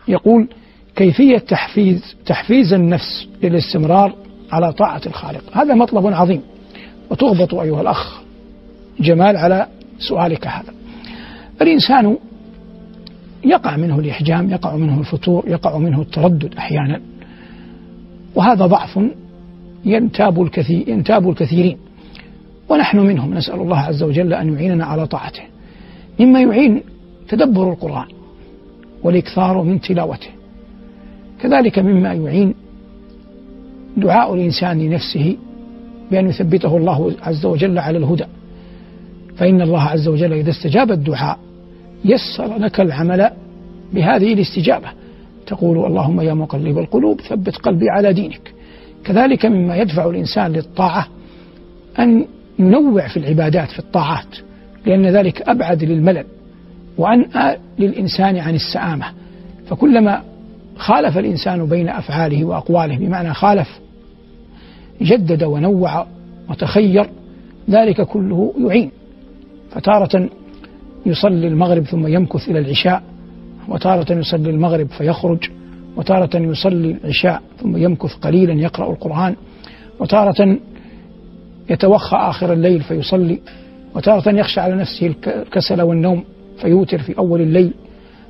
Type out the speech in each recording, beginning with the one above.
يقول: كيفية تحفيز النفس للاستمرار على طاعة الخالق. هذا مطلب عظيم، وتغبط أيها الأخ جمال على سؤالك هذا. الإنسان يقع منه الإحجام، يقع منه الفتور، يقع منه التردد أحيانا، وهذا ضعف ينتاب الكثيرين، ونحن منهم. نسأل الله عز وجل أن يعيننا على طاعته. مما يعين تدبر القرآن والإكثار من تلاوته، كذلك مما يعين دعاء الإنسان لنفسه بأن يثبته الله عز وجل على الهدى، فإن الله عز وجل إذا استجاب الدعاء يسر لك العمل بهذه الاستجابة، تقول: اللهم يا مقلب القلوب ثبت قلبي على دينك. كذلك مما يدفع الإنسان للطاعة أن ينوع في العبادات في الطاعات، لأن ذلك أبعد للملل وأنأى للإنسان عن السآمة. فكلما خالف الإنسان بين أفعاله وأقواله، بمعنى خالف جدد ونوع وتخير، ذلك كله يعين. فتارة يصلي المغرب ثم يمكث إلى العشاء، وتارة يصلي المغرب فيخرج، وتارة يصلي العشاء ثم يمكث قليلا يقرأ القرآن، وتارة يتوخى آخر الليل فيصلي، وتارة يخشى على نفسه الكسل والنوم فيوتر في أول الليل،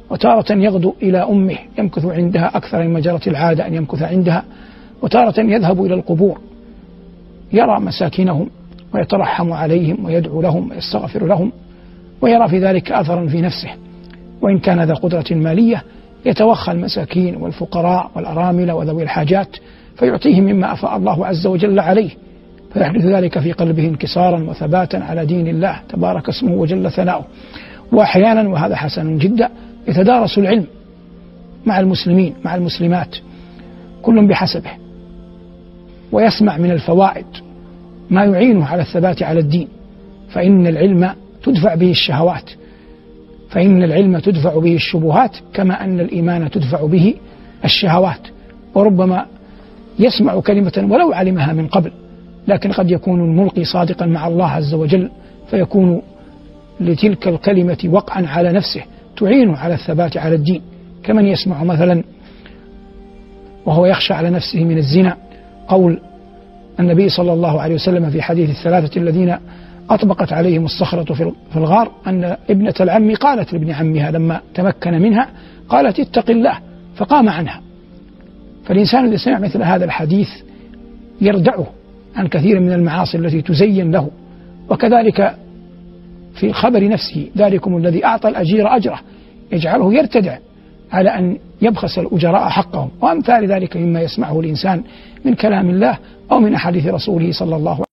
وتارة يغدو إلى أمه يمكث عندها أكثر مما جرت العادة أن يمكث عندها، وتارة يذهب إلى القبور يرى مساكنهم ويترحم عليهم ويدعو لهم ويستغفر لهم، ويرى في ذلك أثرا في نفسه. وإن كان ذا قدرة مالية يتوخى المساكين والفقراء والأرامل وذوي الحاجات فيعطيهم مما أفاء الله عز وجل عليه، فيحدث ذلك في قلبه انكسارا وثباتا على دين الله تبارك اسمه وجل ثناؤه. وأحيانا، وهذا حسن جدا، يتدارس العلم مع المسلمين مع المسلمات كل بحسبه، ويسمع من الفوائد ما يعينه على الثبات على الدين، فإن العلم تدفع به الشهوات، فإن العلم تدفع به الشبهات، كما أن الإيمان تدفع به الشهوات. وربما يسمع كلمة ولو علمها من قبل، لكن قد يكون الملقي صادقا مع الله عز وجل، فيكون لتلك الكلمة وقعا على نفسه تعينه على الثبات على الدين، كمن يسمع مثلا وهو يخشى على نفسه من الزنا قول النبي صلى الله عليه وسلم في حديث الثلاثة الذين أطبقت عليهم الصخرة في الغار، أن ابنة العم قالت لابن عمها لما تمكن منها، قالت: اتق الله، فقام عنها. فالإنسان إذا سمع مثل هذا الحديث يردعه عن كثير من المعاصي التي تزين له. وكذلك في خبر نفسه: ذلكم الذي أعطى الأجير أجره، يجعله يرتدع على أن يبخس الأجراء حقهم، وأمثال ذلك مما يسمعه الإنسان من كلام الله أو من أحاديث رسوله صلى الله عليه وسلم.